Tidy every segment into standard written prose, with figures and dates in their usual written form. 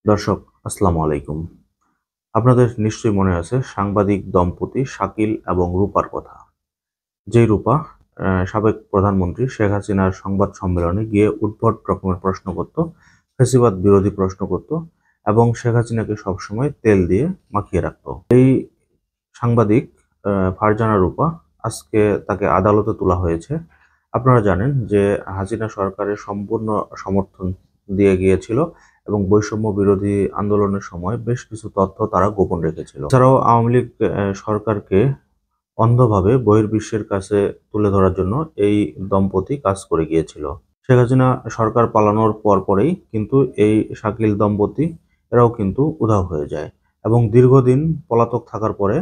দর্শক, আসসালামু আলাইকুম। আপনাদের নিশ্চয়ই মনে আছে সাংবাদিক দম্পতি শাকিল এবং রূপার কথা। যেই রূপা সাবেক প্রধানমন্ত্রী শেখ হাসিনার সংবাদ সম্মেলনে গিয়ে উদ্ভট রকমের প্রশ্ন করত, ফ্যাসিবাদ বিরোধী প্রশ্ন করত এবং শেখ হাসিনাকে সবসময় তেল দিয়ে মাখিয়ে রাখত। এই সাংবাদিক ফারজানা রূপা, আজকে তাকে আদালতে তোলা হয়েছে। আপনারা জানেন যে হাসিনা সরকারের সম্পূর্ণ সমর্থন দিয়ে গিয়েছিল এবং বৈষম্য বিরোধী আন্দোলনের সময় বেশ কিছু তথ্য তারা গোপন রেখেছিল। এছাড়াও আওয়ামী লীগ সরকারকে অন্ধভাবে বহির্বিশ্বের কাছে তুলে ধরার জন্য এই দম্পতি কাজ করে গিয়েছিল। শেখ হাসিনা সরকার পালানোর পরেই কিন্তু এই শাকিল দম্পতি এরাও কিন্তু উধাও হয়ে যায় এবং দীর্ঘদিন পলাতক থাকার পরে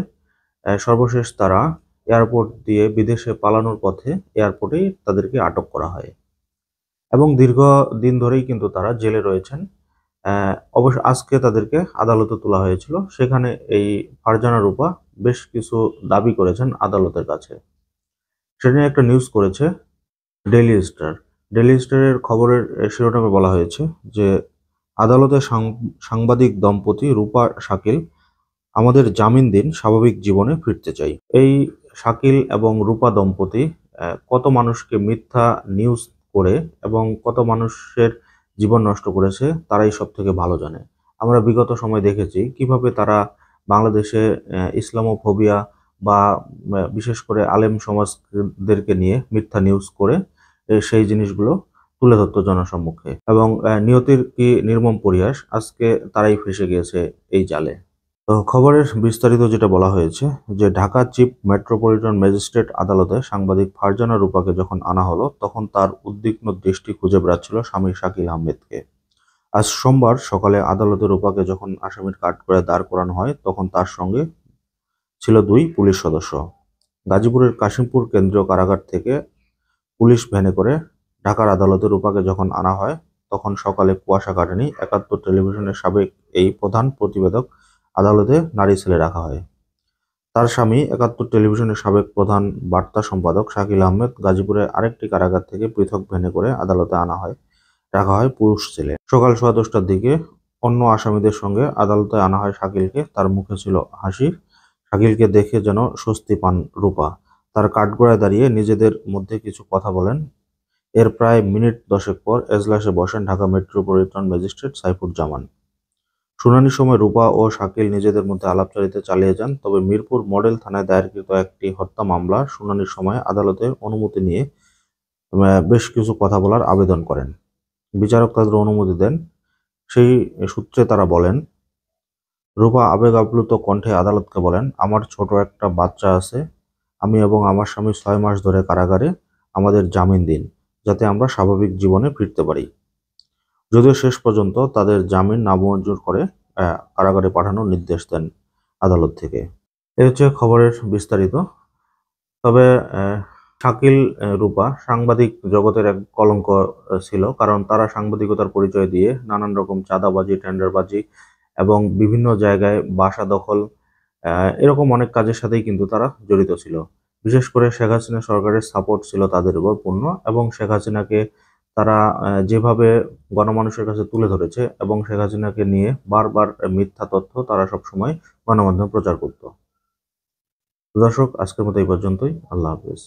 সর্বশেষ তারা এয়ারপোর্ট দিয়ে বিদেশে পালানোর পথে এয়ারপোর্টেই তাদেরকে আটক করা হয় এবং দীর্ঘদিন ধরেই কিন্তু তারা জেলে রয়েছেন। অবশ্য আজকে তাদেরকে আদালতে তোলা হয়েছিল। সেখানে এই ফারজানা রূপা বেশ কিছু দাবি করেছেন আদালতের কাছে। সেটা নিয়ে একটা নিউজ করেছে ডেইলি স্টার। ডেইলি স্টারের খবরের শিরোনামে বলা হয়েছে যে আদালতে সাংবাদিক দম্পতি রূপা শাকিল, আমাদের জামিন দিন, স্বাভাবিক জীবনে ফিরতে চাই। এই শাকিল এবং রূপা দম্পতি কত মানুষকে মিথ্যা নিউজ করে এবং কত মানুষের জীবন নষ্ট করেছে তারাই সব থেকে ভালো জানে। আমরা বিগত সময় দেখেছি কিভাবে তারা বাংলাদেশে ইসলামোফোবিয়া বা বিশেষ করে আলেম সমাজদেরকে নিয়ে মিথ্যা নিউজ করে সেই জিনিসগুলো তুলে ধরতো জনসম্মুখে এবং নিয়তির কি নির্মম পরিহাস, আজকে তারাই ফেঁসে গিয়েছে এই জালে। তো খবরের বিস্তারিত যেটা বলা হয়েছে যে ঢাকা চিফ মেট্রোপলিটন ম্যাজিস্ট্রেট আদালতে সাংবাদিক ফারজানা রূপাকে যখন আনা হলো তখন তার উদ্বিগ্ন দৃষ্টি খুঁজে বেড়াচ্ছিল স্বামী শাকিল আহমেদকে। আজ সোমবার সকালে আদালতে রূপাকে যখন আসামির কাঠগড়ায় দাঁড় করানো হয় তখন তার সঙ্গে ছিল দুই পুলিশ সদস্য। গাজীপুরের কাশিমপুর কেন্দ্রীয় কারাগার থেকে পুলিশ ভ্যানে করে ঢাকার আদালতে রূপাকে যখন আনা হয় তখন সকালে কুয়াশা কাটেনি। ৭১ টেলিভিশনের সাবেক এই প্রধান প্রতিবেদক আদালতে নারী সেলে রাখা হয়। তার স্বামী ৭১ টেলিভিশনের সাবেক প্রধান বার্তা সম্পাদক শাকিল আহমেদ গাজীপুরের আরেকটি কারাগার থেকে পৃথক ভ্যানে করে আদালতে রাখা হয় পুরুষ সেলে। সকাল 10:15টার দিকে অন্য আসামিদের সঙ্গে আদালতে আনা হয় শাকিলকে। তার মুখে ছিল হাসি। শাকিলকে দেখে যেন স্বস্তি পান রূপা। তার কাঠগড়ায় দাঁড়িয়ে নিজেদের মধ্যে কিছু কথা বলেন। এর প্রায় মিনিট 10 পর এজলাসে বসেন ঢাকা মেট্রোপলিটন ম্যাজিস্ট্রেট সাইফুজ্জামান। শুনানির সময় রূপা ও শাকিল নিজেদের মধ্যে আলাপচারিতা চালিয়ে যান। তবে মিরপুর মডেল থানায় দায়েরকৃত একটি হত্যা মামলার শুনানির সময় আদালতের অনুমতি নিয়ে বেশ কিছু কথা বলার আবেদন করেন। বিচারক তাদের অনুমতি দেন। সেই সূত্রে তারা বলেন, রূপা আবেগ আপ্লুত কণ্ঠে আদালতকে বলেন, আমার ছোট একটা বাচ্চা আছে। আমি এবং আমার স্বামী 6 মাস ধরে কারাগারে। আমাদের জামিন দিন, যাতে আমরা স্বাভাবিক জীবনে ফিরতে পারি। যদিও শেষ পর্যন্ত তাদের জামিন নামঞ্জুর করে কারাগারে পাঠানোর নির্দেশ দেন আদালত থেকে। এই হচ্ছে খবরের বিস্তারিত। তবে শাকিল রূপা সাংবাদিক জগতের এক কলঙ্ক ছিল, কারণ তারা সাংবাদিকতার পরিচয় দিয়ে নানান রকম চাঁদাবাজি, টেন্ডারবাজি এবং বিভিন্ন জায়গায় বাসা দখল এরকম অনেক কাজের সাথেই কিন্তু তারা জড়িত ছিল। বিশেষ করে শেখ হাসিনা সরকারের সাপোর্ট ছিল তাদের উপর পূর্ণ এবং শেখ হাসিনাকে তারা যেভাবে গণমানুষের কাছে তুলে ধরেছে এবং শেখ হাসিনাকে নিয়ে বারবার মিথ্যা তথ্য তারা সবসময় গণমাধ্যমে প্রচার করত। দর্শক, আজকের মতো এই পর্যন্তই। আল্লাহ হাফেজ।